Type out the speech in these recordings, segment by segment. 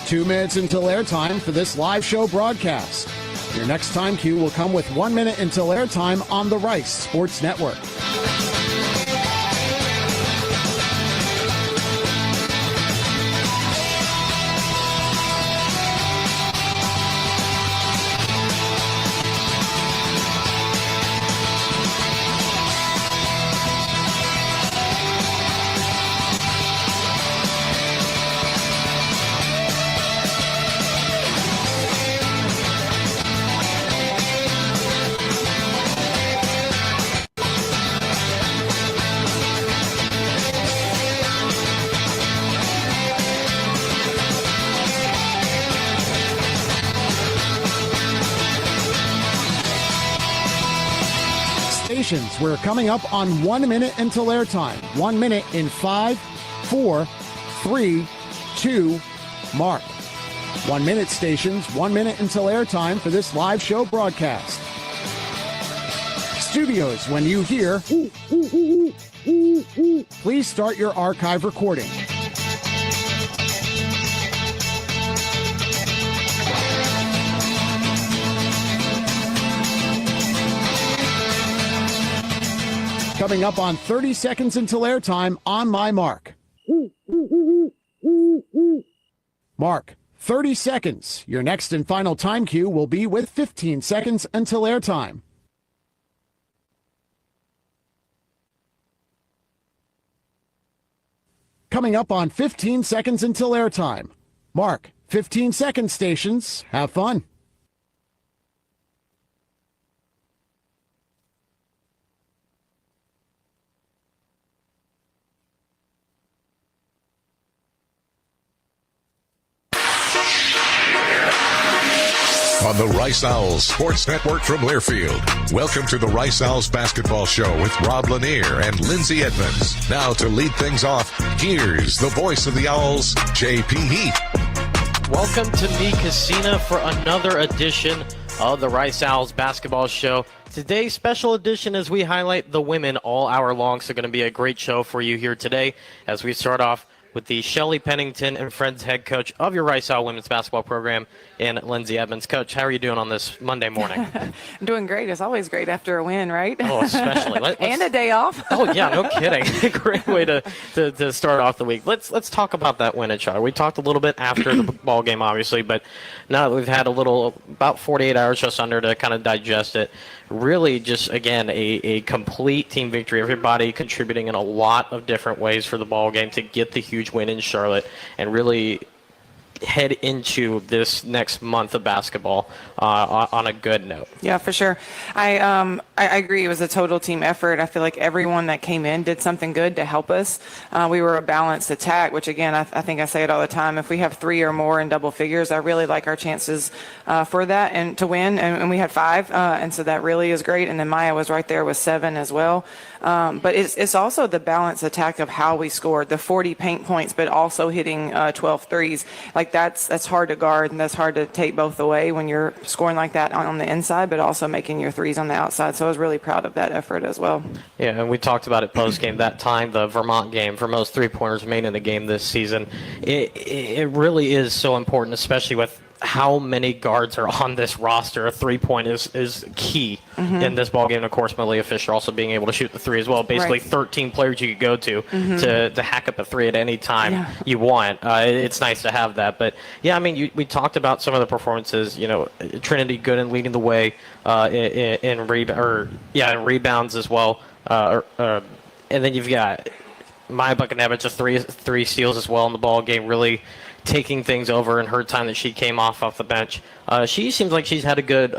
2 minutes until airtime for this live show broadcast. Your next time cue will come with 1 minute until airtime on the Rice Sports Network. We're coming up on 1 minute until airtime. 1 minute in 5, 4, 3, 2, mark. 1 minute stations, 1 minute until airtime for this live show broadcast. Studios, when you hear, please start your archive recording. Coming up on 30 seconds until airtime on my mark. Mark, 30 seconds. Your next and final time cue will be with 15 seconds until airtime. Coming up on 15 seconds until airtime. Mark, 15 seconds stations. Have fun. On the Rice Owls Sports Network from Learfield. Welcome to the Rice Owls Basketball Show with Rob Lanier and Lindsay Edmonds. Now to lead things off, here's the voice of the Owls, JP Heath. Welcome to Mi Cocina for another edition of the Rice Owls Basketball Show. Today's special edition as we highlight the women all hour long. So going to be a great show for you here today as we start off with the Shelley, Pennington, and Friends head coach of your Rice Owl women's basketball program in Lindsay Edmonds. Coach, how are you doing on this Monday morning? I'm doing great. It's always great after a win, right? Oh, especially. And a day off. Oh, yeah, no kidding. Great way to start off the week. Let's talk about that win at Charlotte. We talked a little bit after the ball game, obviously, but now that we've had about 48 hours just under to kind of digest it, really just, again, a complete team victory. Everybody contributing in a lot of different ways for the ball game to get the huge win in Charlotte and really head into this next month of basketball on a good note. Yeah, for sure. I agree. It was a total team effort. I feel like everyone that came in did something good to help us. We were a balanced attack, which, again, I think I say it all the time. If we have 3 or more in double figures, I really like our chances for that and to win. And we had 5, and so that really is great. And then Maya was right there with 7 as well. But it's also the balanced attack of how we scored, the 40 paint points, but also hitting 12 threes. Like that's hard to guard, and that's hard to take both away when you're scoring like that on the inside, but also making your threes on the outside. So I was really proud of that effort as well. Yeah, and we talked about it post-game. That time, the Vermont game, for most three-pointers made in the game this season, it really is so important, especially with how many guards are on this roster. A three-point is key in this ballgame. And of course, Malia Fisher also being able to shoot the three as well. Basically, 13 players you could go to hack up a three at any time you want. It's nice to have that. But, yeah, I mean, we talked about some of the performances. You know, Trinity Gooden leading the way in rebounds as well. And then you've got Maya Bokunewicz, just three steals as well in the ballgame, really taking things over in her time that she came off the bench. She seems like she's had a good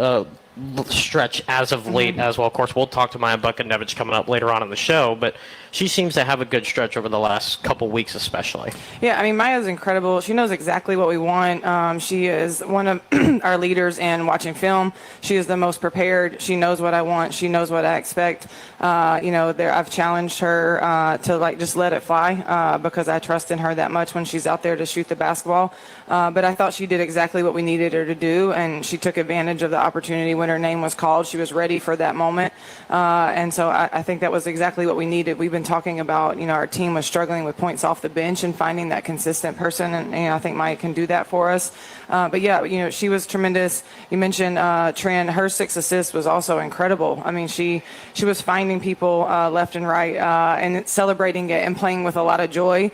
stretch as of late as well. Of course, we'll talk to Maya Bokunewicz coming up later on in the show, but she seems to have a good stretch over the last couple weeks especially. Yeah, I mean, Maya's incredible. She knows exactly what we want. She is one of our leaders in watching film. She is the most prepared. She knows what I want. She knows what I expect. I've challenged her to just let it fly because I trust in her that much when she's out there to shoot the basketball. But I thought she did exactly what we needed her to do, and she took advantage of the opportunity when when her name was called. She was ready for that moment. And so I think that was exactly what we needed. We've been talking about, our team was struggling with points off the bench and finding that consistent person. And I think Maya can do that for us. But yeah, she was tremendous. You mentioned Trin. Her 6 assists was also incredible. I mean, she was finding people left and right and celebrating it and playing with a lot of joy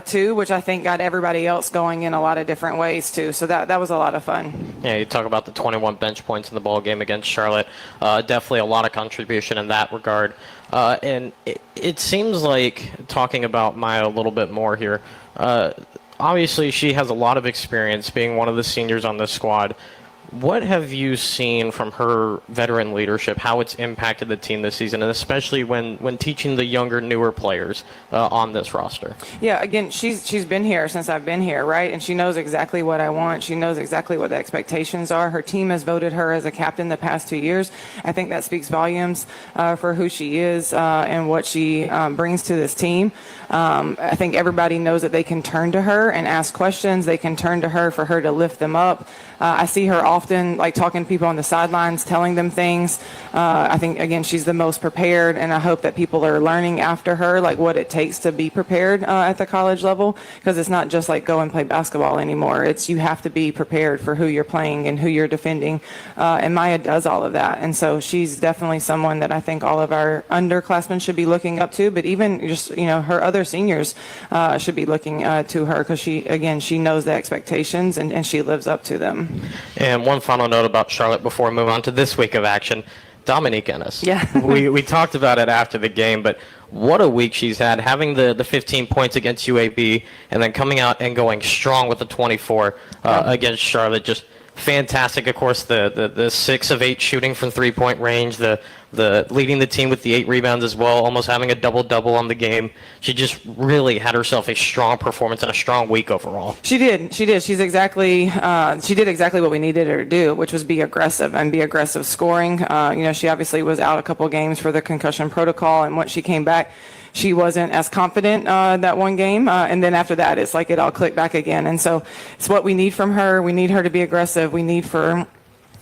too, which I think got everybody else going in a lot of different ways too. So that was a lot of fun. Yeah, you talk about the 21 bench points in the ball game against Charlotte. Definitely a lot of contribution in that regard. And it seems like, talking about Maya a little bit more here, obviously she has a lot of experience being one of the seniors on this squad. What have you seen from her veteran leadership, how it's impacted the team this season, and especially when teaching the younger, newer players on this roster? Yeah, again, she's been here since I've been here, right? And she knows exactly what I want. She knows exactly what the expectations are. Her team has voted her as a captain the past 2 years. I think that speaks volumes for who she is and what she brings to this team. I think everybody knows that they can turn to her and ask questions. They can turn to her for her to lift them up. I see her often, like, talking to people on the sidelines, telling them things. I think, again, she's the most prepared, and I hope that people are learning after her, like, what it takes to be prepared at the college level, because it's not just like go and play basketball anymore. It's you have to be prepared for who you're playing and who you're defending, and Maya does all of that. And so she's definitely someone that I think all of our underclassmen should be looking up to, but even just, her other seniors should be looking to her, because she knows the expectations and she lives up to them. And one final note about Charlotte before we move on to this week of action. Dominique Ennis. Yeah. we talked about it after the game, but what a week she's had, having the 15 points against UAB and then coming out and going strong with the 24 against Charlotte. Just fantastic. Of course, the 6 of 8 shooting from three-point range, the leading the team with the 8 rebounds as well, almost having a double-double on the game. She just really had herself a strong performance and a strong week overall. She did. She did exactly what we needed her to do, which was be aggressive scoring. She obviously was out a couple games for the concussion protocol, and once she came back, she wasn't as confident that one game. And then after that, it's like it all clicked back again. And so it's what we need from her. We need her to be aggressive. We need for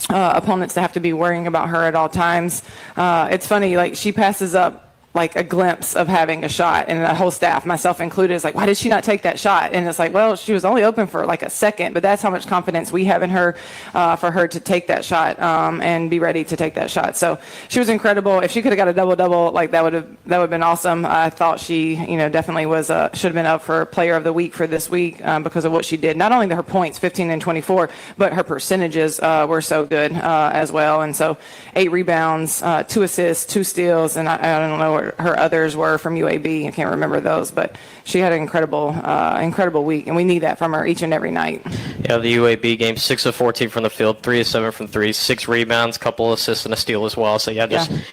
opponents to have to be worrying about her at all times. It's funny, like, she passes up like a glimpse of having a shot, and the whole staff, myself included, is like, why did she not take that shot? And it's like, well, she was only open for like a second, but that's how much confidence we have in her for her to take that shot and be ready to take that shot. So she was incredible. If she could have got a double-double, like, that would have been awesome. I thought she, definitely was should have been up for Player of the Week for this week because of what she did. Not only her points, 15 and 24, but her percentages were so good as well. And so 8 rebounds, 2 assists, 2 steals, and I don't know what her others were from UAB. I can't remember those, but she had an incredible week, and we need that from her each and every night. Yeah, the UAB game, 6 of 14 from the field, 3 of 7 from 3, 6 rebounds, couple assists and a steal as well. So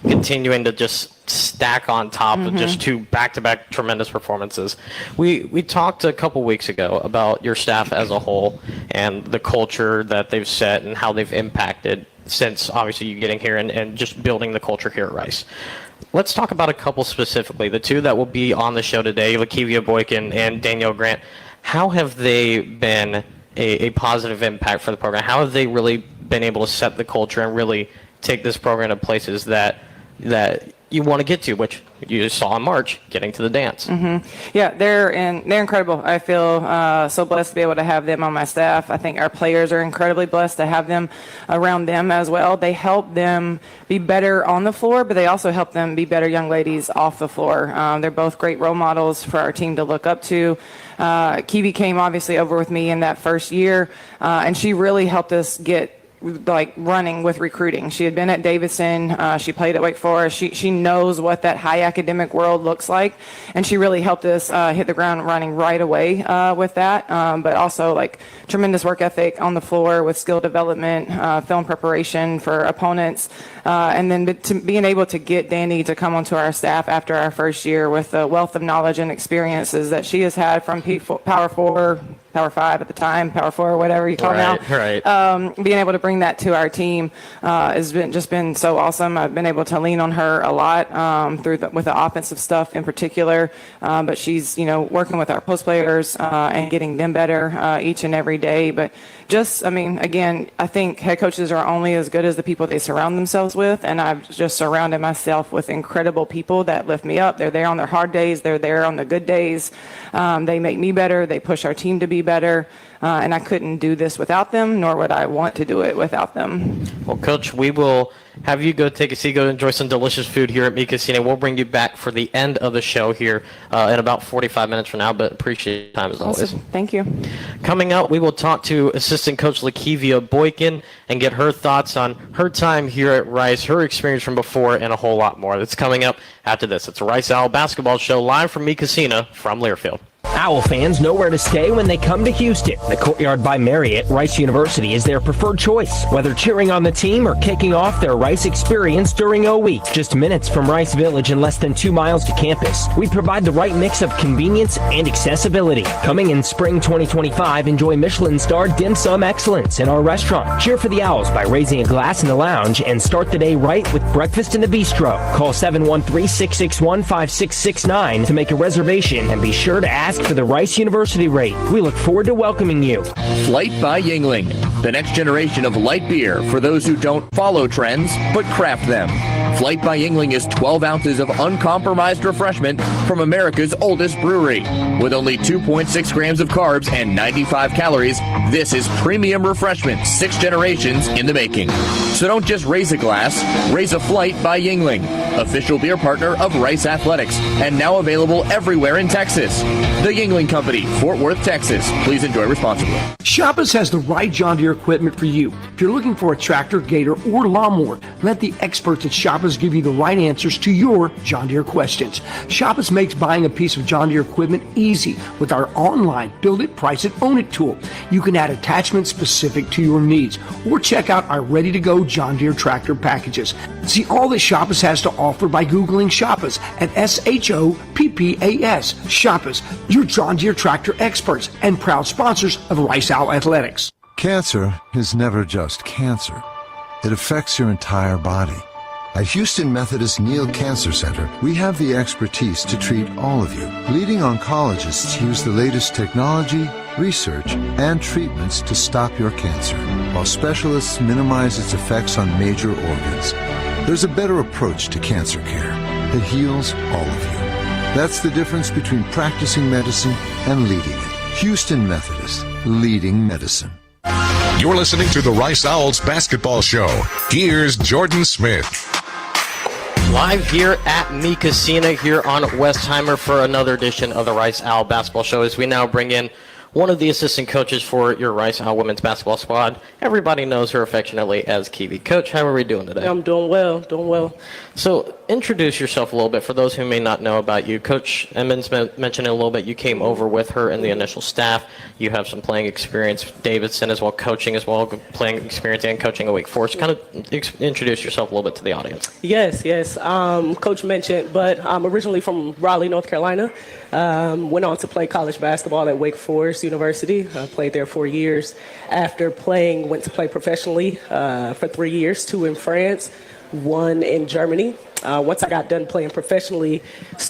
continuing to just stack on top of just 2 back-to-back tremendous performances. We talked a couple weeks ago about your staff as a whole and the culture that they've set and how they've impacted since obviously you getting here and just building the culture here at Rice. Let's talk about a couple specifically. The 2 that will be on the show today, Lakevia Boykin and Danyelle Grant. How have they been a positive impact for the program? How have they really been able to set the culture and really take this program to places that you want to get to, which you saw in March, getting to the dance? Mm-hmm. Yeah, they're incredible. I feel so blessed to be able to have them on my staff. I think our players are incredibly blessed to have them around them as well. They help them be better on the floor, but they also help them be better young ladies off the floor. They're both great role models for our team to look up to. Kiwi came obviously over with me in that first year, and she really helped us get running with recruiting. She had been at Davidson. She played at Wake Forest. She knows what that high academic world looks like, and she really helped us hit the ground running right away with that. But also tremendous work ethic on the floor with skill development, film preparation for opponents, and then being able to get Danny to come onto our staff after our first year with the wealth of knowledge and experiences that she has had from Power 4, Power 5 at the time, Power 4, or whatever you call it now. Right. Being able to bring that to our team has been so awesome. I've been able to lean on her a lot with the offensive stuff in particular, but she's working with our post players and getting them better each and every day. But again, I think head coaches are only as good as the people they surround themselves with, and I've just surrounded myself with incredible people that lift me up. They're there on their hard days. They're there on the good days. They make me better. They push our team to be better. And I couldn't do this without them, nor would I want to do it without them. Well, Coach, we will have you go take a seat, go enjoy some delicious food here at Mi Cocina. We'll bring you back for the end of the show here in about 45 minutes from now, but appreciate your time as always. Thank you. Coming up, we will talk to assistant coach Lakevia Boykin and get her thoughts on her time here at Rice, her experience from before, and a whole lot more. That's coming up after this. It's a Rice Owl basketball show live from Mi Cocina from Learfield. Owl fans know where to stay when they come to Houston. The Courtyard by Marriott, Rice University, is their preferred choice, whether cheering on the team or kicking off their Rice experience during O Week. Just minutes from Rice Village and less than 2 miles to campus, we provide the right mix of convenience and accessibility. Coming in spring 2025, enjoy Michelin-starred dim sum excellence in our restaurant. Cheer for the Owls by raising a glass in the lounge and start the day right with breakfast in the bistro. Call 713-661-5669 to make a reservation and be sure to ask for the Rice University rate. We look forward to welcoming you. Flight by Yingling, the next generation of light beer for those who don't follow trends but craft them. Flight by Yingling is 12 ounces of uncompromised refreshment from America's oldest brewery. With only 2.6 grams of carbs and 95 calories, this is premium refreshment 6 generations in the making. So don't just raise a glass, raise a flight by Yingling, official beer partner of Rice Athletics, and now available everywhere in Texas. The Yingling Company, Fort Worth, Texas. Please enjoy responsibly. Shoppers has the right John Deere equipment for you. If you're looking for a tractor, gator, or lawnmower, let the experts at Shoppers give you the right answers to your John Deere questions. Shoppers makes buying a piece of John Deere equipment easy with our online Build It, Price It, Own It tool. You can add attachments specific to your needs or check out our ready-to-go John Deere tractor packages. See all that Shoppers has to offer by Googling Shoppers at SHOPPAS. Shoppers, your John Deere tractor experts and proud sponsors of Rice Owl Athletics. Cancer is never just cancer. It affects your entire body. At Houston Methodist Neal Cancer Center, we have the expertise to treat all of you. Leading oncologists use the latest technology, research, and treatments to stop your cancer, while specialists minimize its effects on major organs. There's a better approach to cancer care that heals all of you. That's the difference between practicing medicine and leading it. Houston Methodist, leading medicine. You're listening to the Rice Owls basketball show. Here's Jordan Smith. Live here at Mi Cocina here on Westheimer for another edition of the Rice Owl basketball show as we now bring in one of the assistant coaches for your Rice Owl women's basketball squad. Everybody knows her affectionately as Kiwi. Coach, how are we doing today? I'm doing well. So introduce yourself a little bit for those who may not know about you. Coach Edmonds mentioned a little bit. You came over with her in the initial staff. You have some playing experience. Davidson as well, coaching as well, playing experience and coaching at Wake Forest. Kind of introduce yourself a little bit to the audience. Yes. Coach mentioned, but I'm originally from Raleigh, North Carolina. Went on to play college basketball at Wake Forest University. I played there 4 years. After playing, went to play professionally for 3 years, 2 in France, 1 in Germany. Once I got done playing professionally,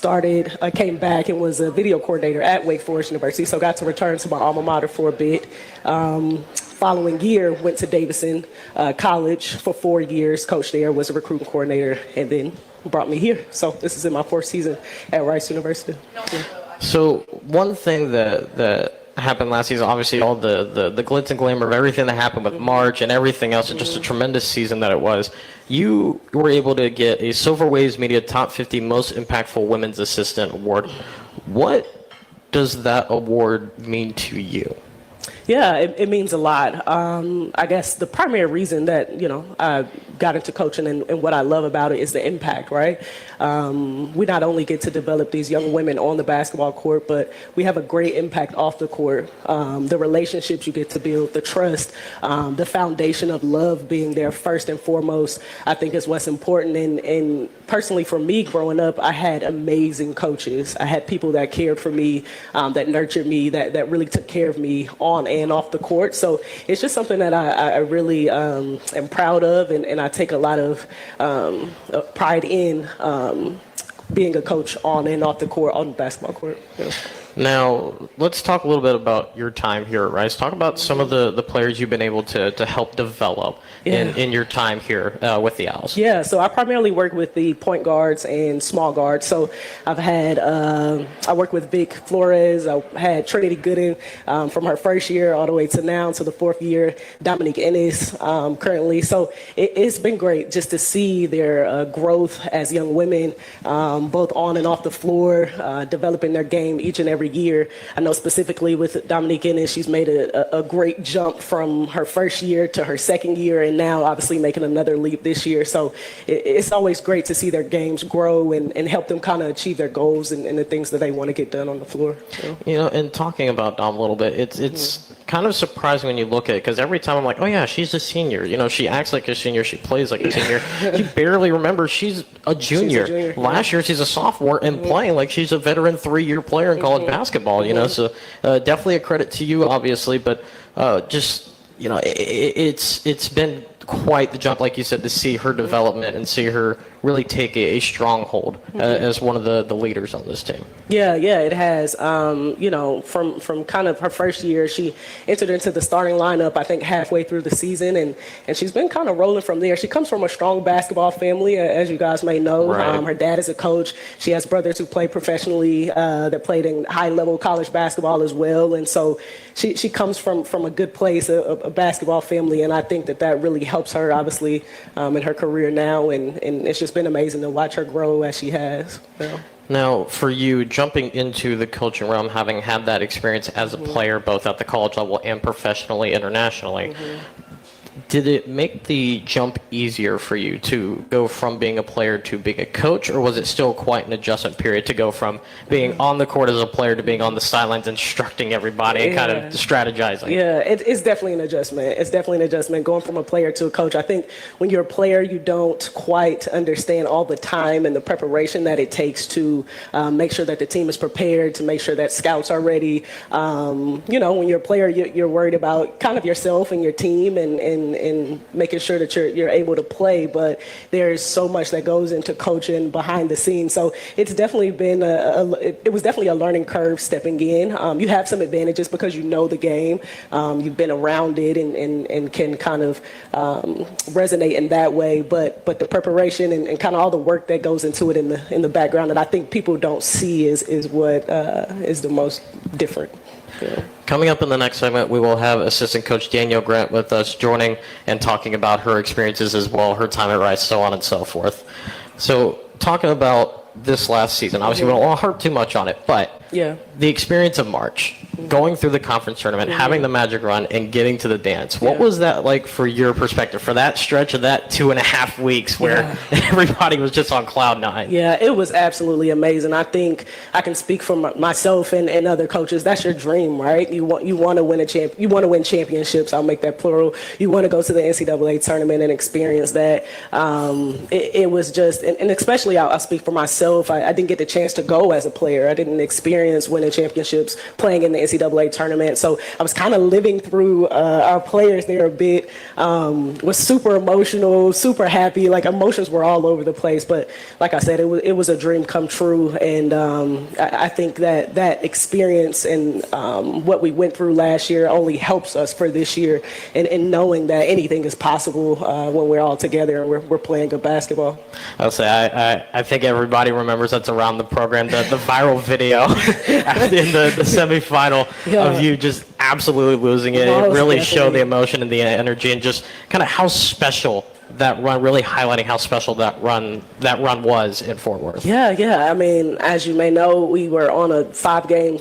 I came back and was a video coordinator at Wake Forest University, so got to return to my alma mater for a bit. Following year, went to Davidson College for 4 years, coached there, was a recruiting coordinator, and then brought me here. So this is in my 4th season at Rice University. Yeah. So one thing that happened last season, obviously all the glitz and glamour of everything that happened with March and everything else, and just a tremendous season that it was. You were able to get a Silver Waves Media Top 50 Most Impactful Women's Assistant Award. What does that award mean to you? Yeah, it means a lot. I guess the primary reason that, I got into coaching, and what I love about it is the impact, right? We not only get to develop these young women on the basketball court, but we have a great impact off the court. The relationships you get to build, the trust, the foundation of love being there first and foremost, I think is what's important. And personally for me growing up, I had amazing coaches. I had people that cared for me, that nurtured me, that really took care of me on and off the court. So it's just something that I really am proud of, and I take a lot of pride in being a coach on and off the court, on the basketball court. Yeah. Now, let's talk a little bit about your time here at Rice. Talk about some of the players you've been able to help develop in your time here with the Owls. Yeah, so I primarily work with the point guards and small guards. So I've had, I worked with Vic Flores. I had Trinity Gooden from her first year all the way to now, to the fourth year, Dominique Ennis currently. So it's been great just to see their growth as young women, both on and off the floor, developing their game each and every year. I know specifically with Dominique Ennis, she's made a great jump from her first year to her second year, and now obviously making another leap this year. So it's always great to see their games grow and help them kind of achieve their goals and the things that they want to get done on the floor. So. You know, and talking about Dom a little bit, it's kind of surprising when you look at it, because every time I'm like, oh yeah, she's a senior. You know, she acts like a senior, she plays like a senior. You barely remember she's a junior. Last year she's a sophomore and playing like she's a veteran 3-year player in college basketball. You know, so definitely a credit to you, obviously, but just, you know, it's been quite the jump, like you said, to see her development and see her really take a stronghold as one of the leaders on this team. Yeah, it has. You know, from kind of her first year, she entered into the starting lineup, I think, halfway through the season, and she's been kind of rolling from there. She comes from a strong basketball family, as you guys may know. Right. Her dad is a coach. She has brothers who play professionally, that played in high-level college basketball as well, and so she comes from a good place, a basketball family, and I think that really helps her, obviously, in her career now, and it's just been amazing to watch her grow as she has. Yeah. Now, for you, jumping into the coaching realm, having had that experience as a player, both at the college level and professionally, internationally, did it make the jump easier for you to go from being a player to being a coach, or was it still quite an adjustment period to go from being on the court as a player to being on the sidelines instructing everybody and kind of strategizing? Yeah, it's definitely an adjustment. It's definitely an adjustment going from a player to a coach. I think when you're a player, you don't quite understand all the time and the preparation that it takes to make sure that the team is prepared, to make sure that scouts are ready. You know, when you're a player, you're worried about kind of yourself and your team and making sure that you're able to play, but there's so much that goes into coaching behind the scenes. So it's definitely been it was definitely a learning curve stepping in. You have some advantages because you know the game, you've been around it and can kind of resonate in that way. But the preparation and kind of all the work that goes into it in the background that I think people don't see is what is the most different. Yeah. Coming up in the next segment, we will have assistant coach Danyelle Grant with us joining and talking about her experiences as well, her time at Rice, so on and so forth. So talking about this last season, obviously we don't want to harp too much on it, but the experience of March, going through the conference tournament, having the Magic run, and getting to the dance. What was that like for your perspective, for that stretch of that 2.5 weeks where everybody was just on cloud nine? Yeah, it was absolutely amazing. I think I can speak for myself and other coaches. That's your dream, right? You want to win you want to win championships. I'll make that plural. You want to go to the NCAA tournament and experience that. It was just, and especially I'll speak for myself. I didn't get the chance to go as a player. I didn't experience winning championships playing in the NCAA tournament. So I was kind of living through our players there a bit. Was super emotional, super happy. Like emotions were all over the place. But like I said, it was a dream come true. And I think that experience and what we went through last year only helps us for this year. And knowing that anything is possible when we're all together and we're playing good basketball. I'll say I think everybody remembers that's around the program, the viral video in the semifinal of you just absolutely losing it. It really showed the emotion and the energy and just kind of how special that run, really highlighting how special that run was in Fort Worth. Yeah. I mean, as you may know, we were on a 5-game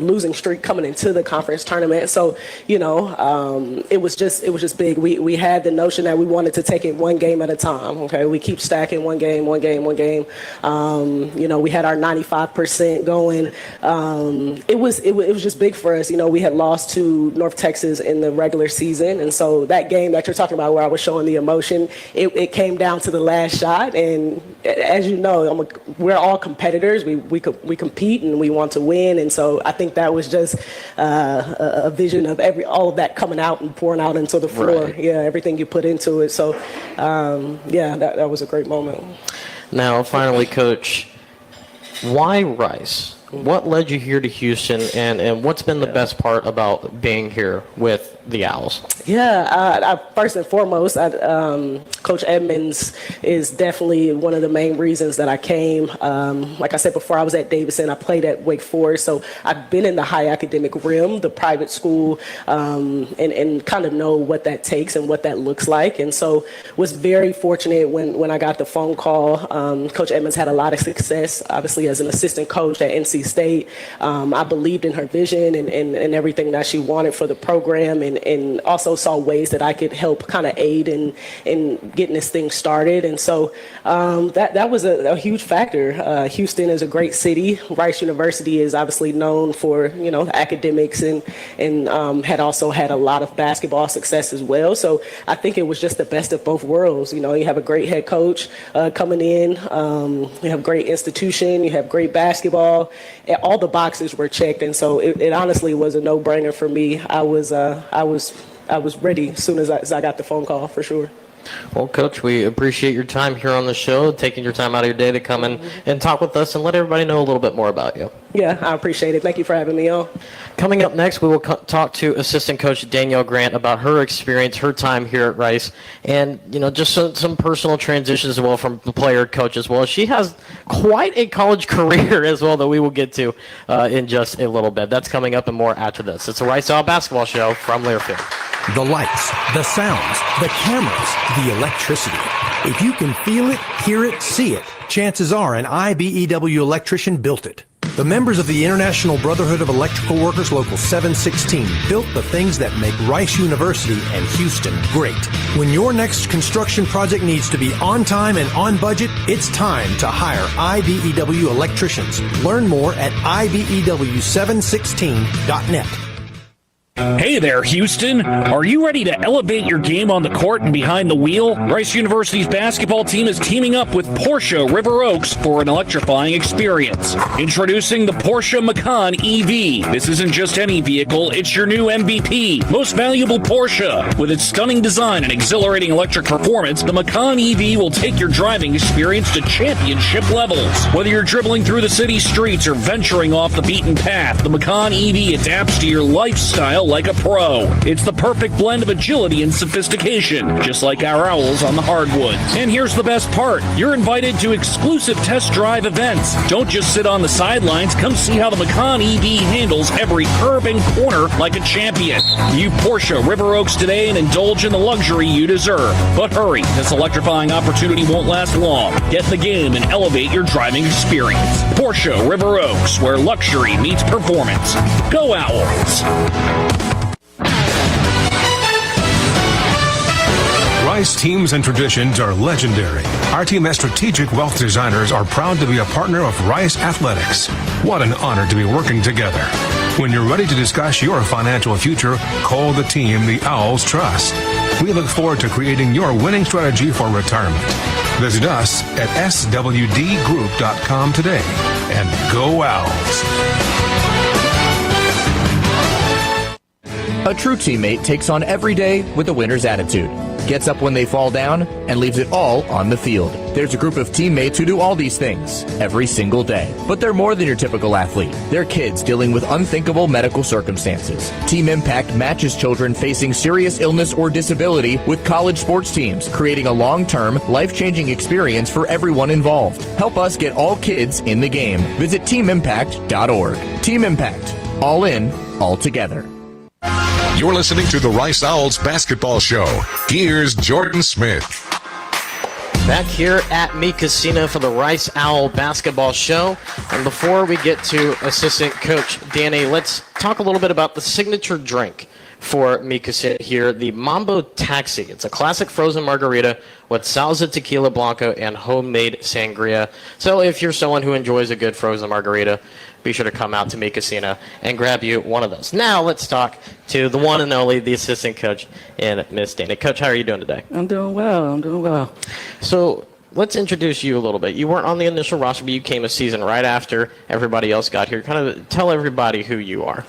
losing streak coming into the conference tournament. So, it was just big. We had the notion that we wanted to take it one game at a time. Okay, we keep stacking one game. We had our 95% going. It was just big for us. We had lost to North Texas in the regular season, and so that game that you're talking about, where I was showing the emotion, it came down to the last shot. And as you know, we're all competitors. We compete and we want to win. And so I think that was just a vision of all of that coming out and pouring out into the floor. Right. Yeah, everything you put into it. So that was a great moment. Now, finally, Coach, why Rice? What led you here to Houston, and what's been the best part about being here with the Owls? Yeah, first and foremost, Coach Edmonds is definitely one of the main reasons that I came. Like I said before, I was at Davidson. I played at Wake Forest, so I've been in the high academic realm, the private school, and kind of know what that takes and what that looks like. And so was very fortunate when I got the phone call. Coach Edmonds had a lot of success, obviously, as an assistant coach at NC State. I believed in her vision and everything that she wanted for the program, and also saw ways that I could help kind of aid in getting this thing started. And so that was a huge factor. Houston is a great city. Rice University is obviously known for, academics and had also had a lot of basketball success as well. So I think it was just the best of both worlds. You have a great head coach coming in. You have great institution. You have great basketball. All the boxes were checked, and so it honestly was a no-brainer for me. I was ready as soon as I got the phone call, for sure. Well, Coach, we appreciate your time here on the show, taking your time out of your day to come in and talk with us and let everybody know a little bit more about you. Yeah, I appreciate it. Thank you for having me on. Coming up next, we will talk to assistant coach Danyelle Grant about her experience, her time here at Rice, and just some personal transitions as well from the player coach as well. She has quite a college career as well that we will get to in just a little bit. That's coming up and more after this. It's a Rice Owl basketball show from Learfield. The lights, the sounds, the cameras, the electricity. If you can feel it, hear it, see it, chances are an IBEW electrician built it. The members of the International Brotherhood of Electrical Workers Local 716 built the things that make Rice University and Houston great. When your next construction project needs to be on time and on budget, it's time to hire IBEW electricians. Learn more at IBEW716.net. Hey there, Houston. Are you ready to elevate your game on the court and behind the wheel? Rice University's basketball team is teaming up with Porsche River Oaks for an electrifying experience. Introducing the Porsche Macan EV. This isn't just any vehicle, it's your new MVP, most valuable Porsche. With its stunning design and exhilarating electric performance, the Macan EV will take your driving experience to championship levels. Whether you're dribbling through the city streets or venturing off the beaten path, the Macan EV adapts to your lifestyle like a pro. It's the perfect blend of agility and sophistication, just like our Owls on the hardwoods. And here's the best part. You're invited to exclusive test drive events. Don't just sit on the sidelines. Come see how the Macan EV handles every curve and corner like a champion. View Porsche River Oaks today and indulge in the luxury you deserve. But hurry, this electrifying opportunity won't last long. Get in the game and elevate your driving experience. Porsche River Oaks, where luxury meets performance. Go Owls! Rice teams and traditions are legendary. Our team as strategic wealth designers are proud to be a partner of Rice Athletics. What an honor to be working together. When you're ready to discuss your financial future, call the team the Owls trust. We look forward to creating your winning strategy for retirement. Visit us at swdgroup.com today and go Owls. A true teammate takes on every day with a winner's attitude, gets up when they fall down, and leaves it all on the field. There's a group of teammates who do all these things every single day. But they're more than your typical athlete. They're kids dealing with unthinkable medical circumstances. Team Impact matches children facing serious illness or disability with college sports teams, creating a long-term, life-changing experience for everyone involved. Help us get all kids in the game. Visit teamimpact.org. Team Impact. All in, all together. You're listening to the Rice Owls basketball show. Here's Jordan Smith. Back here at Mi Cocina for the Rice Owl basketball show. And before we get to assistant coach Danny, let's talk a little bit about the signature drink for Mi Cocina here, the Mambo Taxi. It's a classic frozen margarita with salsa tequila blanco and homemade sangria. So if you're someone who enjoys a good frozen margarita, be sure to come out to Mi Cocina and grab you one of those. Now let's talk to the one and only, the assistant coach, and Miss Danny. Coach, how are you doing today? I'm doing well. So let's introduce you a little bit. You weren't on the initial roster, but you came a season right after everybody else got here. Kind of tell everybody who you are.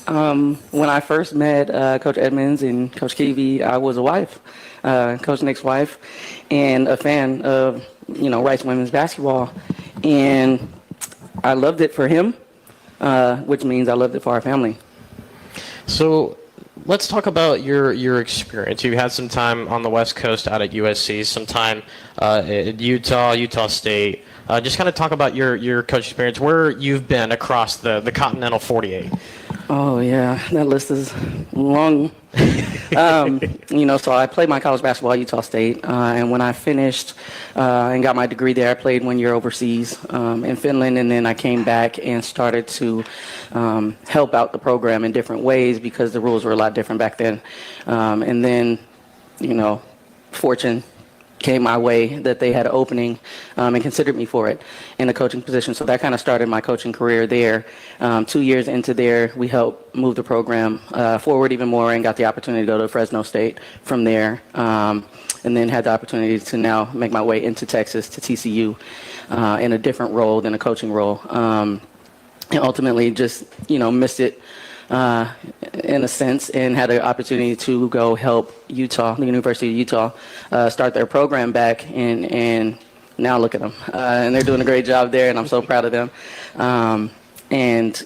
When I first met Coach Edmonds and Coach Keevy, I was a wife, Coach Nick's wife, and a fan of, Rice women's basketball. And I loved it for him, which means I loved it for our family. So let's talk about your experience. You had some time on the West Coast out at USC, some time at Utah State. Just kind of talk about your coach experience, where you've been across the Continental 48. Oh, yeah, that list is long. So I played my college basketball at Utah State, and when I finished and got my degree there, I played 1 year overseas in Finland, and then I came back and started to help out the program in different ways because the rules were a lot different back then. And then, fortune came my way that they had an opening and considered me for it in the coaching position. So that kind of started my coaching career there. 2 years into there, we helped move the program forward even more and got the opportunity to go to Fresno State from there. And then had the opportunity to now make my way into Texas to TCU in a different role than a coaching role. And ultimately just, missed it in a sense, and had the opportunity to go help Utah, the University of Utah, start their program back, and now look at them. And they're doing a great job there, and I'm so proud of them. And,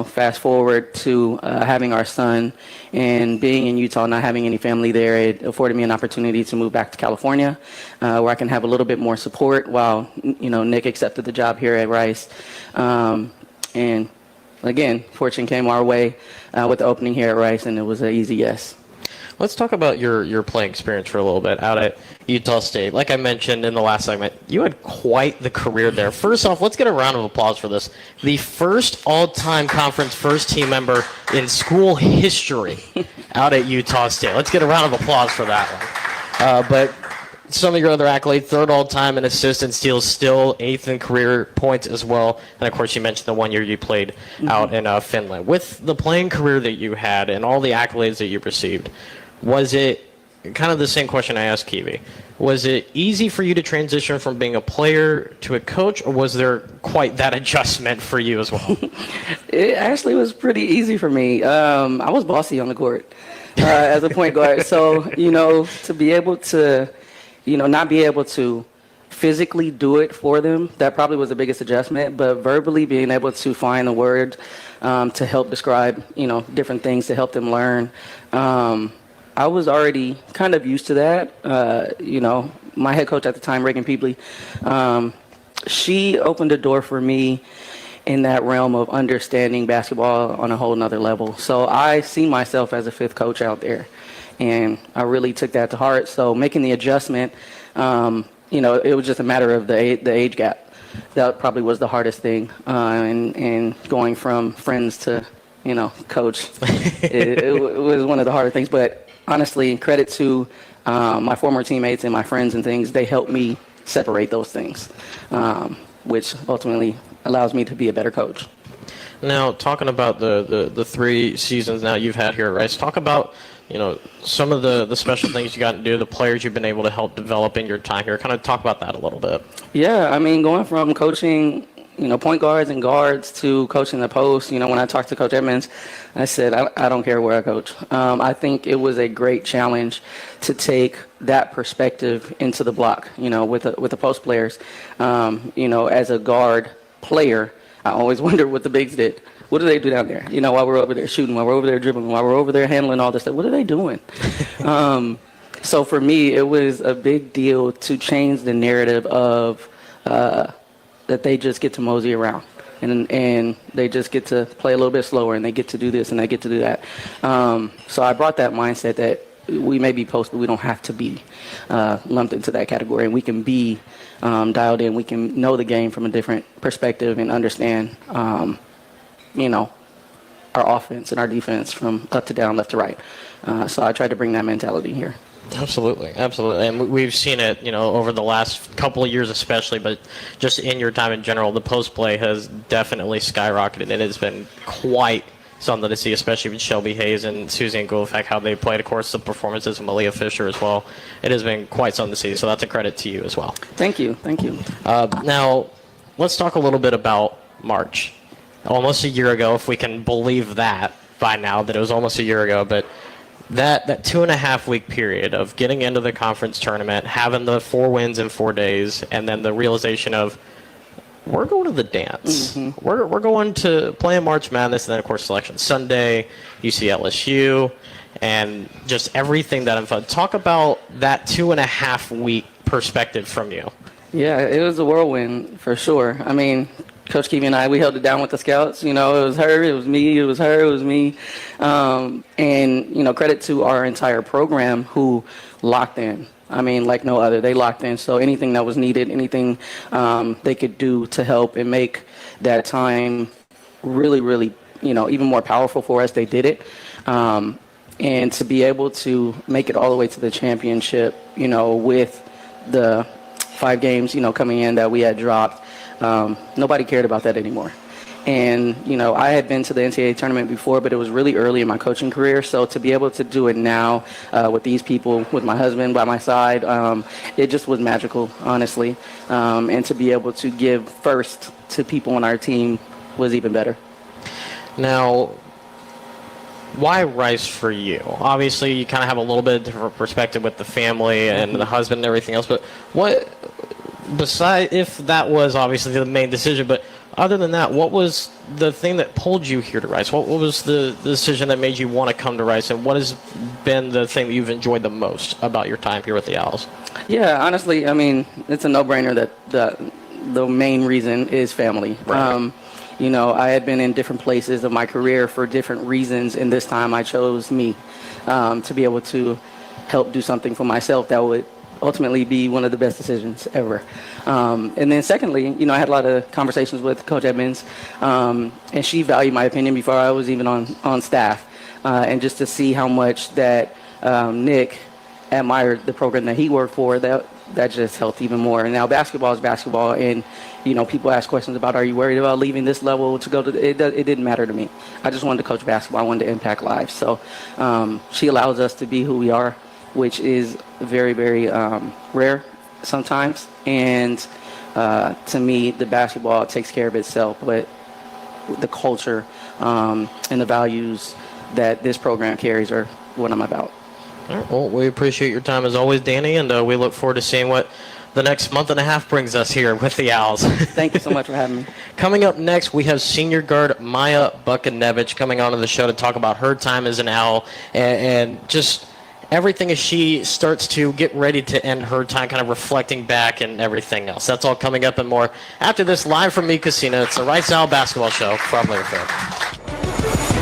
fast forward to having our son and being in Utah, not having any family there, it afforded me an opportunity to move back to California, where I can have a little bit more support while, Nick accepted the job here at Rice. And again, fortune came our way with the opening here at Rice, and it was an easy yes. Let's talk about your playing experience for a little bit out at Utah State. Like I mentioned in the last segment, you had quite the career there. First off, let's get a round of applause for this. The first all-time conference first-team member in school history out at Utah State. Let's get a round of applause for that one. But some of your other accolades, third all-time in assists and steals, still eighth in career points as well. And, of course, you mentioned the 1 year you played out in Finland. With the playing career that you had and all the accolades that you received, was it kind of the same question I asked Keevy? Was it easy for you to transition from being a player to a coach, or was there quite that adjustment for you as well? It actually was pretty easy for me. I was bossy on the court as a point guard. So, to be able to not be able to physically do it for them, that probably was the biggest adjustment, but verbally being able to find the word to help describe, different things to help them learn. I was already kind of used to that. My head coach at the time, Reagan Peebley, she opened the door for me in that realm of understanding basketball on a whole nother level. So I see myself as a fifth coach out there. And I really took that to heart. So making the adjustment, it was just a matter of the age gap. That probably was the hardest thing. And going from friends to, coach, it was one of the harder things. But honestly, credit to my former teammates and my friends and things. They helped me separate those things, which ultimately allows me to be a better coach. Now, talking about the 3 seasons now you've had here at Rice, talk about some of the special things you got to do, the players you've been able to help develop in your time here. Kind of talk about that a little bit. Yeah, going from coaching, point guards and guards to coaching the post. When I talked to Coach Edmonds, I said, I don't care where I coach. I think it was a great challenge to take that perspective into the block, with the post players. As a guard player, I always wondered what the bigs did. What do they do down there? While we're over there shooting, while we're over there dribbling, while we're over there handling all this stuff, what are they doing? So for me, it was a big deal to change the narrative of that they just get to mosey around and they just get to play a little bit slower and they get to do this and they get to do that. So I brought that mindset that, we may be posted. We don't have to be lumped into that category, and we can be dialed in. We can know the game from a different perspective and understand, our offense and our defense from up to down, left to right. So I tried to bring that mentality here. Absolutely. And we've seen it, over the last couple of years especially, but just in your time in general, the post play has definitely skyrocketed. It has been quite something to see, especially with Shelby Hayes and Suzanne Gulfak, how they played. Of course, the performances of Malia Fisher as well. It has been quite something to see, so that's a credit to you as well. Thank you. Now, let's talk a little bit about March. Almost a year ago, if we can believe that by now, that it was almost a year ago, but that 2.5 week period of getting into the conference tournament, having the 4 wins in 4 days, and then the realization of, we're going to the dance. Mm-hmm. We're going to play in March Madness, and then, of course, Selection Sunday, UC LSU, and just everything that unfolded. Talk about that 2.5 week perspective from you. Yeah, it was a whirlwind for sure. I mean, Coach Keevy and I, we held it down with the scouts. It was her, it was me, it was her, it was me. And, credit to our entire program who locked in. I mean, like no other. They locked in. So anything that was needed, anything they could do to help and make that time really, really, even more powerful for us, they did it. And to be able to make it all the way to the championship, with the 5 games, coming in that we had dropped, nobody cared about that anymore. And, I had been to the NCAA tournament before, but it was really early in my coaching career. So to be able to do it now with these people, with my husband by my side, it just was magical, honestly. And to be able to give first to people on our team was even better. Now, why Rice for you? Obviously, you kind of have a little bit different perspective with the family and the husband and everything else, but what, besides, if that was obviously the main decision, but other than that, what was the thing that pulled you here to Rice? What was the decision that made you want to come to Rice, and what has been the thing that you've enjoyed the most about your time here with the Owls? Yeah, honestly, I mean, it's a no-brainer that the main reason is family. Right. I had been in different places of my career for different reasons, and this time I chose me to be able to help do something for myself that would ultimately be one of the best decisions ever. And then secondly, I had a lot of conversations with Coach Edmonds, and she valued my opinion before I was even on staff. And just to see how much that Nick admired the program that he worked for, that just helped even more. And now basketball is basketball, and people ask questions about, are you worried about leaving this level to go to it didn't matter to me. I just wanted to coach basketball. I wanted to impact lives. So she allows us to be who we are, which is very, very rare sometimes. And to me, the basketball takes care of itself, but the culture and the values that this program carries are what I'm about. All right, well, we appreciate your time as always, Danny, and we look forward to seeing what the next month and a half brings us here with the Owls. Thank you so much for having me. Coming up next, we have senior guard Maya Bokunewicz coming onto the show to talk about her time as an Owl and just everything as she starts to get ready to end her time, kind of reflecting back and everything else. That's all coming up and more after this, live from Mi Cocina. It's the Rice Owl Basketball Show from Lakevia.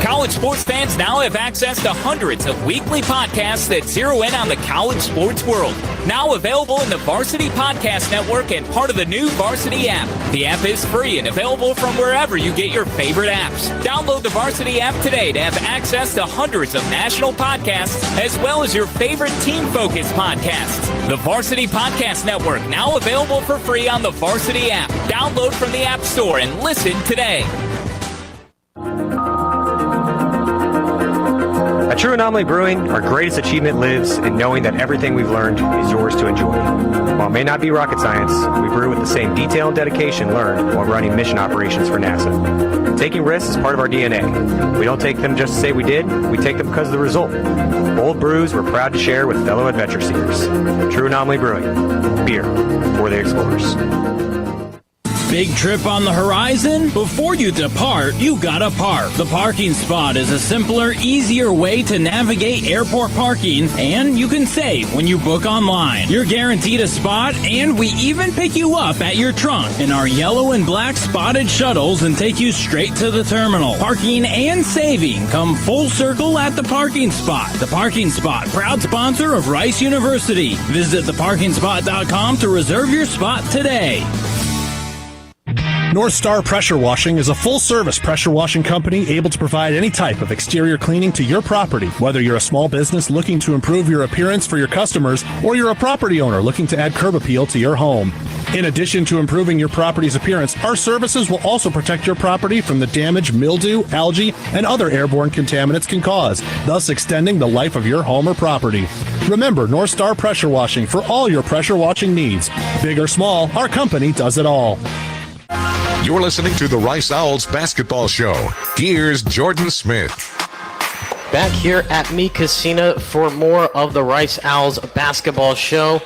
College sports fans now have access to hundreds of weekly podcasts that zero in on the college sports world. Now available in the Varsity Podcast Network and part of the new Varsity app. The app is free and available from wherever you get your favorite apps. Download the Varsity app today to have access to hundreds of national podcasts as well as your favorite team-focused podcasts. The Varsity Podcast Network now available for free on the Varsity app. Download from the App Store and listen today. At True Anomaly Brewing, our greatest achievement lives in knowing that everything we've learned is yours to enjoy. While it may not be rocket science, we brew with the same detail and dedication learned while running mission operations for NASA. Taking risks is part of our DNA. We don't take them just to say we did, we take them because of the result. Bold brews we're proud to share with fellow adventure seekers. True Anomaly Brewing, beer for the explorers. Big trip on the horizon? Before you depart, you gotta park. The Parking Spot is a simpler, easier way to navigate airport parking, and you can save when you book online. You're guaranteed a spot, and we even pick you up at your trunk in our yellow and black spotted shuttles and take you straight to the terminal. Parking and saving come full circle at the Parking Spot. The Parking Spot, proud sponsor of Rice University. Visit theparkingspot.com to reserve your spot today. North Star Pressure Washing is a full-service pressure washing company able to provide any type of exterior cleaning to your property. Whether you're a small business looking to improve your appearance for your customers, or you're a property owner looking to add curb appeal to your home. In addition to improving your property's appearance, our services will also protect your property from the damage mildew, algae, and other airborne contaminants can cause, thus extending the life of your home or property. Remember North Star Pressure Washing for all your pressure washing needs. Big or small, our company does it all. You're listening to the Rice Owls Basketball Show. Here's Jordan Smith. Back here at Mi Cocina for more of the Rice Owls Basketball Show.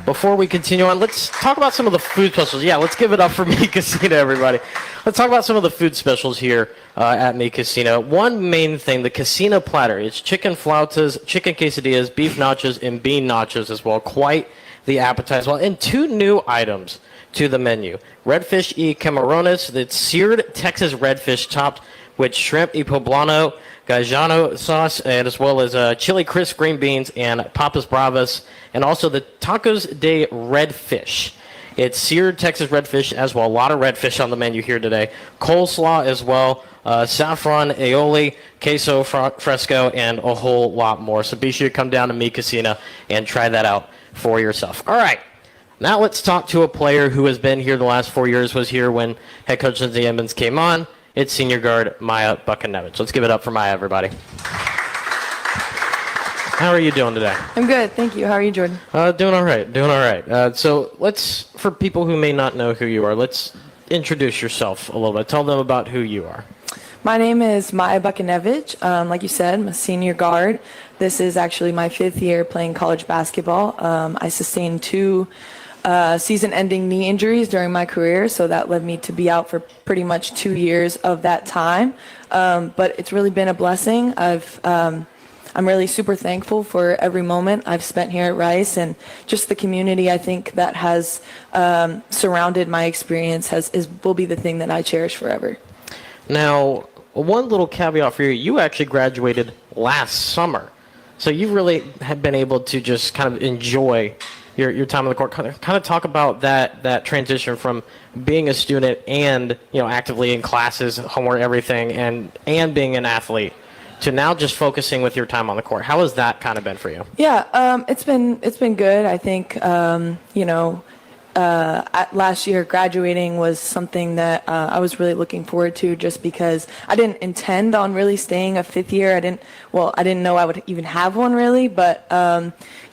Before we continue on, let's talk about some of the food specials. Yeah, let's give it up for Mi Cocina, everybody. Let's talk about some of the food specials here at Mi Cocina. One main thing, the Cocina platter. It's chicken flautas, chicken quesadillas, beef nachos, and bean nachos as well. Quite the appetizer as well. And two new items to the menu. Redfish y camarones, that's seared Texas redfish topped with shrimp y poblano, Gajano sauce, and as well as chili crisp green beans and papas bravas, and also the tacos de redfish. It's seared Texas redfish as well. A lot of redfish on the menu here today. Coleslaw as well, saffron aioli, queso fresco, and a whole lot more. So be sure to come down to Mi Cocina and try that out for yourself. All right. Now let's talk to a player who has been here the last 4 years, was here when head coach Lindsay Edmonds came on. It's senior guard Maya Bokunewicz. Let's give it up for Maya, everybody. How are you doing today? I'm good, thank you. How are you, Jordan? Doing all right. So let's, for people who may not know who you are, let's introduce yourself a little bit. Tell them about who you are. My name is Maya Bokunewicz. Like you said, I'm a senior guard. This is actually my 5th year playing college basketball. I sustained 2 season-ending knee injuries during my career, so that led me to be out for pretty much 2 years of that time. But it's really been a blessing. I'm really super thankful for every moment I've spent here at Rice, and just the community I think that has surrounded my experience will be the thing that I cherish forever. Now, one little caveat for you, you actually graduated last summer, so you really have been able to just kind of enjoy your time on the court. Kind of talk about that transition from being a student and actively in classes, homework, everything, and being an athlete, to now just focusing with your time on the court. How has that kind of been for you? Yeah, it's been good. I think last year graduating was something that I was really looking forward to, just because I didn't intend on really staying a 5th year. I didn't know I would even have one really, but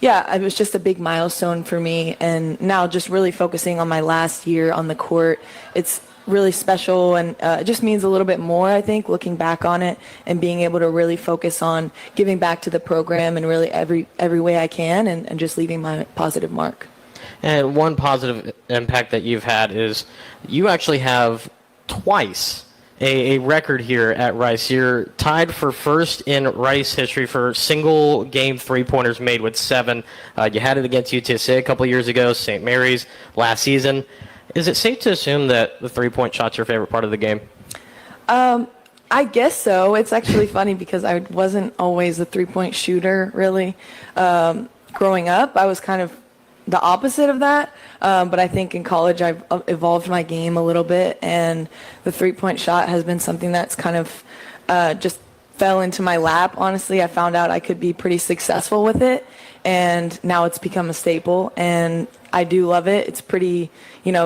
yeah, it was just a big milestone for me. And now just really focusing on my last year on the court, it's really special, and it just means a little bit more, I think, looking back on it and being able to really focus on giving back to the program in really every way I can, and just leaving my positive mark. And one positive impact that you've had is you actually have twice a record here at Rice. You're tied for first in Rice history for single game three-pointers made with 7. You had it against UTSA a couple years ago, St. Mary's last season. Is it safe to assume that the three-point shot's your favorite part of the game? I guess so. It's actually funny because I wasn't always a three-point shooter, really. Growing up, I was kind of the opposite of that. But I think in college, I've evolved my game a little bit, and the three-point shot has been something that's kind of just fell into my lap. Honestly, I found out I could be pretty successful with it, and now it's become a staple, and I do love it. It's pretty,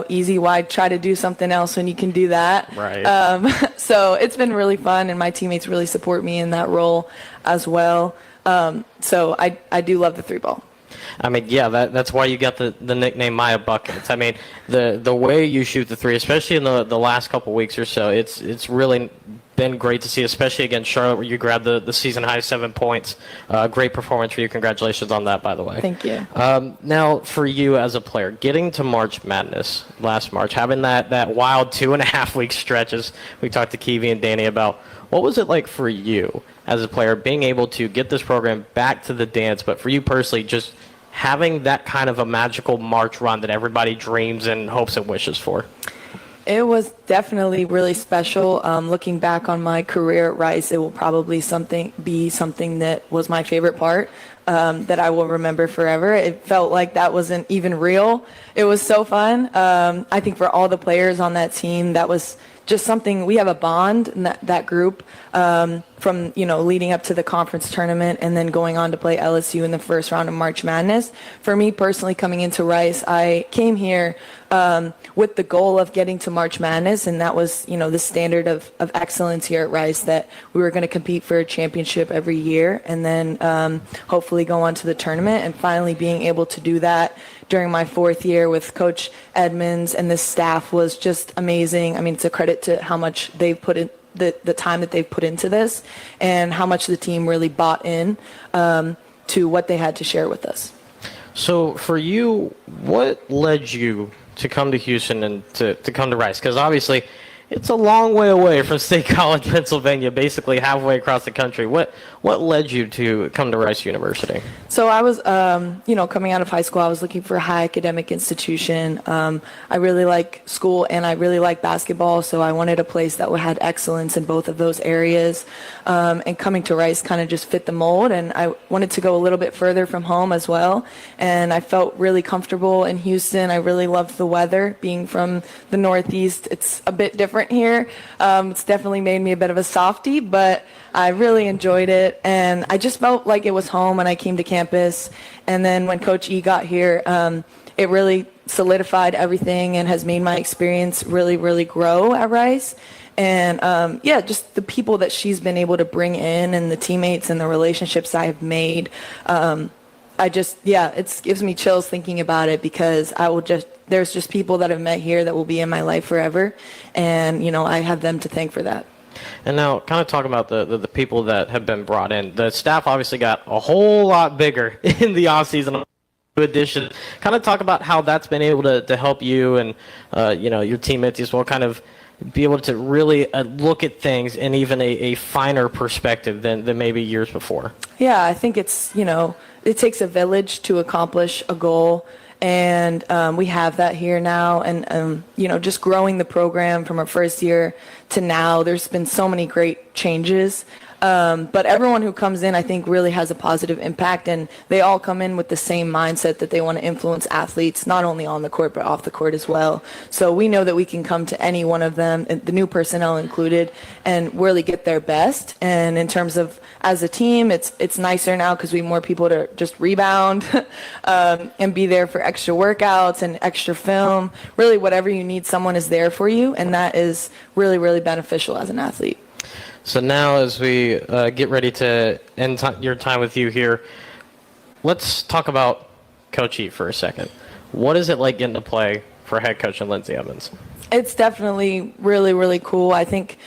easy. Why try to do something else when you can do that? Right. So it's been really fun, and my teammates really support me in that role as well. So I do love the three ball. I mean, yeah, that's why you got the nickname Maya Buckets. I mean, the way you shoot the three, especially in the last couple weeks or so, it's really been great to see, especially against Charlotte, where you grabbed the season high 7 points. Great performance for you. Congratulations on that, by the way. Thank you. Now, for you as a player, getting to March Madness last March, having that wild 2.5-week stretch, as we talked to Kiwi and Danny about, what was it like for you as a player, being able to get this program back to the dance, but for you personally, just having that kind of a magical March run that everybody dreams and hopes and wishes for? It was definitely really special. Looking back on my career at Rice, it will probably be something that was my favorite part, that I will remember forever. It felt like that wasn't even real. It was so fun. I think for all the players on that team, that was just something. We have a bond in that group, from leading up to the conference tournament and then going on to play LSU in the first round of March Madness. For me personally, coming into Rice, I came here with the goal of getting to March Madness, and that was the standard of excellence here at Rice, that we were going to compete for a championship every year and then hopefully go on to the tournament. And finally being able to do that during my 4th year with Coach Edmonds and the staff was just amazing. I mean, it's a credit to how much they've put in, the time that they've put into this, and how much the team really bought in to what they had to share with us. So for you, what led you to come to Houston and to come to Rice? Because obviously it's a long way away from State College, Pennsylvania, basically halfway across the country. What led you to come to Rice University? So I was, coming out of high school, I was looking for a high academic institution. I really like school and I really like basketball, so I wanted a place that had excellence in both of those areas. And coming to Rice kind of just fit the mold, and I wanted to go a little bit further from home as well. And I felt really comfortable in Houston. I really loved the weather. Being from the Northeast, it's a bit different here. It's definitely made me a bit of a softie, but I really enjoyed it, and I just felt like it was home when I came to campus. And then when Coach E got here, it really solidified everything and has made my experience really, really grow at Rice. And just the people that she's been able to bring in and the teammates and the relationships I have made, it gives me chills thinking about it, because there's just people that I've met here that will be in my life forever, and I have them to thank for that. And now, kind of talking about the people that have been brought in. The staff obviously got a whole lot bigger in the offseason addition. Kind of talk about how that's been able to help you and your teammates as well, kind of be able to really look at things in even a finer perspective than maybe years before. Yeah, I think it's, it takes a village to accomplish a goal. And we have that here now. And, just growing the program from our first year to now, there's been so many great changes. But everyone who comes in, I think, really has a positive impact, and they all come in with the same mindset that they want to influence athletes, not only on the court, but off the court as well. So we know that we can come to any one of them, the new personnel included, and really get their best. And in terms of as a team, it's nicer now because we have more people to just rebound and be there for extra workouts and extra film. Really, whatever you need, someone is there for you, and that is really, really beneficial as an athlete. So now, as we get ready to end your time with you here, let's talk about Coach E for a second. What is it like getting to play for head coach and Lindsay Edmonds? It's definitely really, really cool. I think,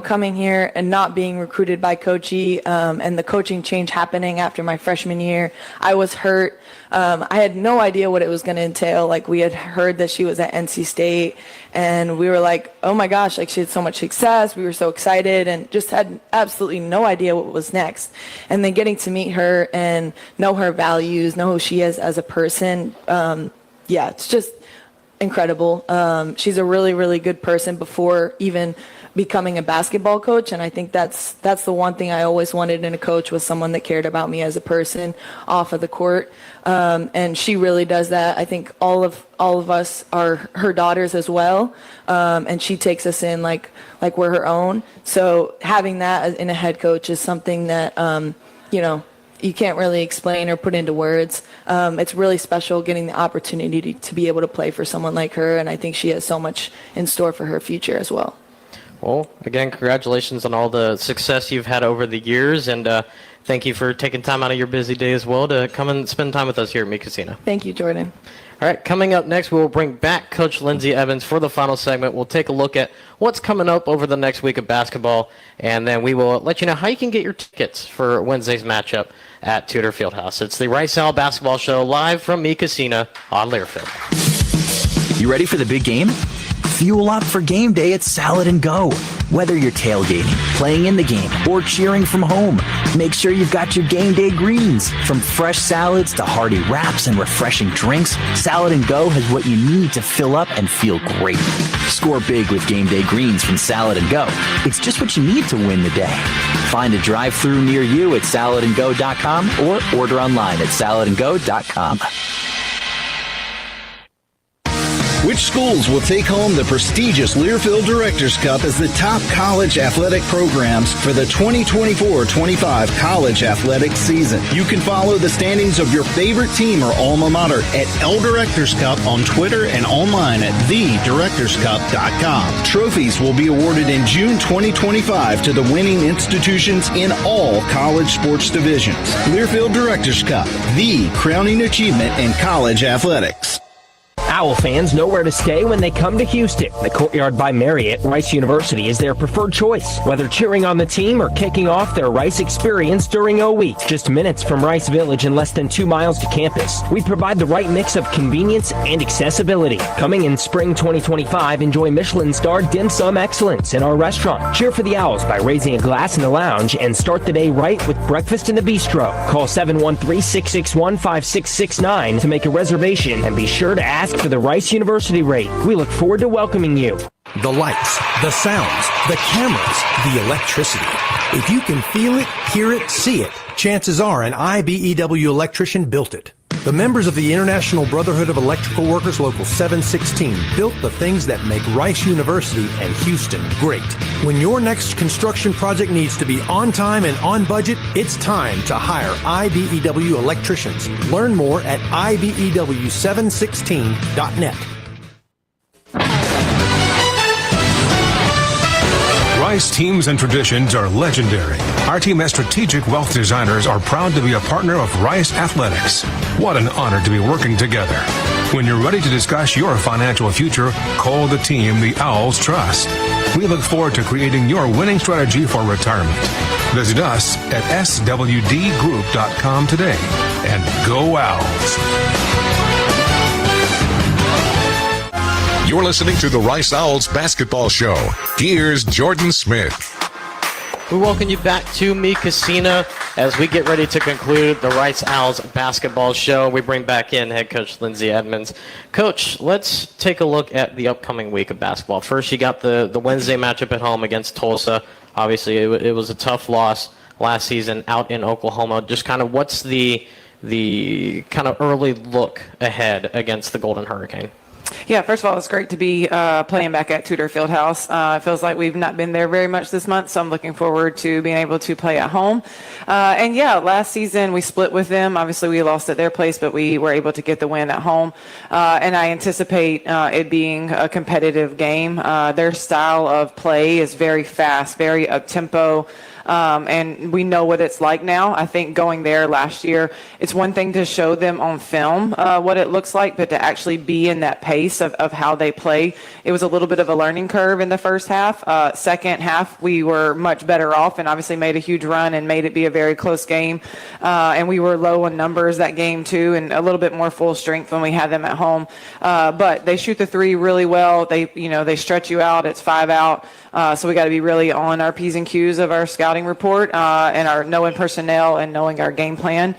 coming here and not being recruited by Coach E, and the coaching change happening after my freshman year, I was hurt. I had no idea what it was going to entail. Like, we had heard that she was at NC State, and we were like, oh my gosh, like, she had so much success. We were so excited and just had absolutely no idea what was next. And then getting to meet her and know her values, know who she is as a person, it's just incredible. She's a really, really good person before even becoming a basketball coach, and I think that's the one thing I always wanted in a coach, was someone that cared about me as a person off of the court. And she really does that. I think all of us are her daughters as well, and she takes us in like we're her own. So having that in a head coach is something that you can't really explain or put into words. It's really special getting the opportunity to be able to play for someone like her, and I think she has so much in store for her future as well. Well, again, congratulations on all the success you've had over the years, and thank you for taking time out of your busy day as well to come and spend time with us here at Mi Cocina. Thank you, Jordan. All right, coming up next, we will bring back Coach Lindsay Edmonds for the final segment. We'll take a look at what's coming up over the next week of basketball, and then we will let you know how you can get your tickets for Wednesday's matchup at Tudor Fieldhouse. It's the Rice Owl Basketball Show live from Mi Cocina on Learfield. You ready for the big game? Fuel up for game day at Salad and Go. Whether you're tailgating, playing in the game, or cheering from home, make sure you've got your game day greens. From fresh salads to hearty wraps and refreshing drinks, Salad and Go has what you need to fill up and feel great. Score big with game day greens from Salad and Go. It's just what you need to win the day. Find a drive-thru near you at saladandgo.com or order online at saladandgo.com. Which schools will take home the prestigious Learfield Directors Cup as the top college athletic programs for the 2024-25 college athletic season? You can follow the standings of your favorite team or alma mater at L Directors Cup on Twitter and online at thedirectorscup.com. Trophies will be awarded in June 2025 to the winning institutions in all college sports divisions. Learfield Directors Cup, the crowning achievement in college athletics. Owl fans know where to stay when they come to Houston. The Courtyard by Marriott, Rice University, is their preferred choice. Whether cheering on the team or kicking off their Rice experience during O Week, just minutes from Rice Village and less than 2 miles to campus, we provide the right mix of convenience and accessibility. Coming in spring 2025, enjoy Michelin-starred dim sum excellence in our restaurant. Cheer for the Owls by raising a glass in the lounge and start the day right with breakfast in the bistro. Call 713-661-5669 to make a reservation and be sure to ask for the Rice University rate. We look forward to welcoming you. The lights, the sounds, the cameras, the electricity. If you can feel it, hear it, see it, chances are an IBEW electrician built it. The members of the International Brotherhood of Electrical Workers Local 716 built the things that make Rice University and Houston great. When your next construction project needs to be on time and on budget, it's time to hire IBEW electricians. Learn more at IBEW716.net. Rice teams and traditions are legendary. Our team as strategic wealth designers are proud to be a partner of Rice Athletics. What an honor to be working together. When you're ready to discuss your financial future, call the team the Owls trust. We look forward to creating your winning strategy for retirement. Visit us at swdgroup.com today and go Owls. You're listening to the Rice Owls Basketball Show. Here's Jordan Smith. We welcome you back to Mi Cocina as we get ready to conclude the Rice Owls Basketball Show. We bring back in head coach Lindsay Edmonds. Coach, let's take a look at the upcoming week of basketball. First, you got the Wednesday matchup at home against Tulsa. Obviously, it was a tough loss last season out in Oklahoma. Just kind of what's the kind of early look ahead against the Golden Hurricane? Yeah, first of all, it's great to be playing back at Tudor Fieldhouse. It feels like we've not been there very much this month, so I'm looking forward to being able to play at home. And yeah, last season we split with them. Obviously, we lost at their place, but we were able to get the win at home. And I anticipate it being a competitive game. Their style of play is very fast, very up-tempo. And we know what it's like now. I think going there last year, it's one thing to show them on film what it looks like, but to actually be in that pace of how they play, it was a little bit of a learning curve in the first half. Second half, we were much better off and obviously made a huge run and made it be a very close game. And we were low on numbers that game too, and a little bit more full strength when we had them at home. But they shoot the three really well. They stretch you out. It's 5 out. So we got to be really on our P's and Q's of our scouting report and our knowing personnel and knowing our game plan,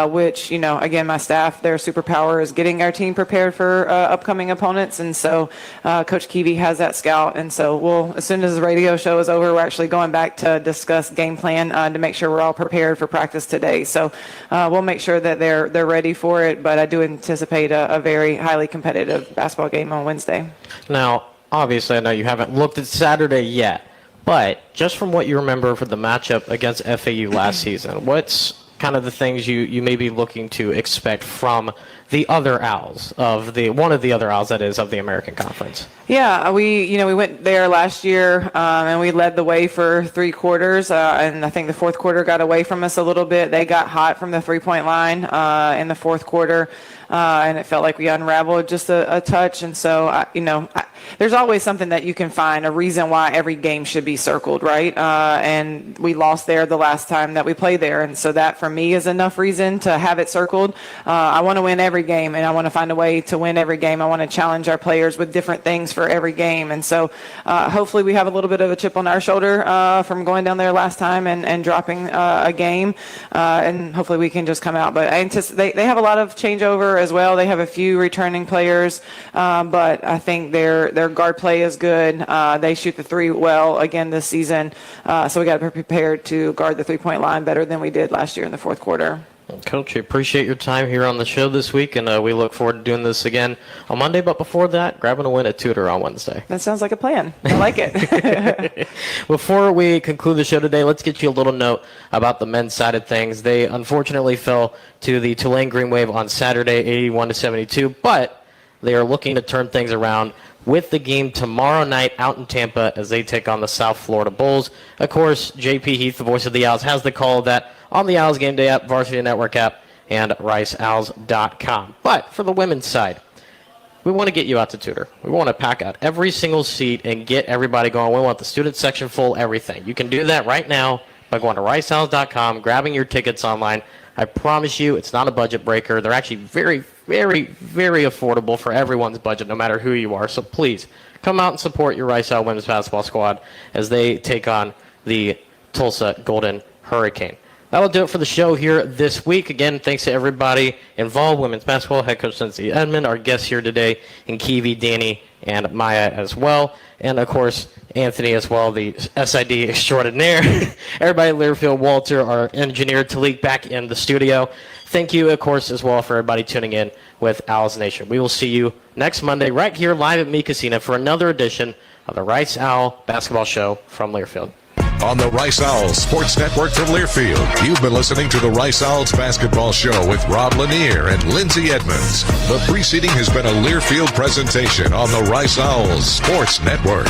which, again, my staff, their superpower is getting our team prepared for upcoming opponents. And so Coach Keevy has that scout. And so as soon as the radio show is over, we're actually going back to discuss game plan to make sure we're all prepared for practice today. So we'll make sure that they're ready for it. But I do anticipate a very highly competitive basketball game on Wednesday. Now, obviously, I know you haven't looked at Saturday yet, but just from what you remember for the matchup against FAU last season, what's kind of the things you may be looking to expect from the other Owls one of the other Owls that is of the American Conference? Yeah, we went there last year and we led the way for 3 quarters, and I think the fourth quarter got away from us a little bit. They got hot from the 3-point line in the fourth quarter. And it felt like we unraveled just a touch. And so, there's always something that you can find, a reason why every game should be circled, right? And we lost there the last time that we played there. And so that, for me, is enough reason to have it circled. I want to win every game, and I want to find a way to win every game. I want to challenge our players with different things for every game. And so hopefully we have a little bit of a chip on our shoulder from going down there last time and dropping a game. And hopefully we can just come out. But I anticipate they have a lot of changeover as well. They have a few returning players, but I think their guard play is good. They shoot the 3 well again this season, so we got to be prepared to guard the 3-point line better than we did last year in the fourth quarter. Coach, we appreciate your time here on the show this week, and we look forward to doing this again on Monday. But before that, grabbing a win at Tudor on Wednesday. That sounds like a plan. I like it. Before we conclude the show today, let's get you a little note about the men's side of things. They unfortunately fell to the Tulane Green Wave on Saturday, 81-72, but they are looking to turn things around with the game tomorrow night out in Tampa as they take on the South Florida Bulls. Of course, JP Heath, the voice of the Owls, has the call of that on the Owls Game Day app, Varsity Network app, and riceowls.com. But for the women's side, we want to get you out to Tudor. We want to pack out every single seat and get everybody going. We want the student section full, everything. You can do that right now by going to riceowls.com, grabbing your tickets online. I promise you it's not a budget breaker. They're actually very, very, very affordable for everyone's budget, no matter who you are. So please come out and support your Rice Owl women's basketball squad as they take on the Tulsa Golden Hurricane. That'll do it for the show here this week. Again, thanks to everybody involved, women's basketball, head coach Lindsay, Edmonds, our guests here today, and Kiwi, Danny, and Maya as well. And, of course, Anthony as well, the SID extraordinaire. Everybody at Learfield, Walter, our engineer, Talik, back in the studio. Thank you, of course, as well for everybody tuning in with Owls Nation. We will see you next Monday right here live at Mi Cocina for another edition of the Rice Owl Basketball Show from Learfield. On the Rice Owls Sports Network from Learfield, you've been listening to the Rice Owls Basketball Show with Rob Lanier and Lindsay Edmonds. The preceding has been a Learfield presentation on the Rice Owls Sports Network.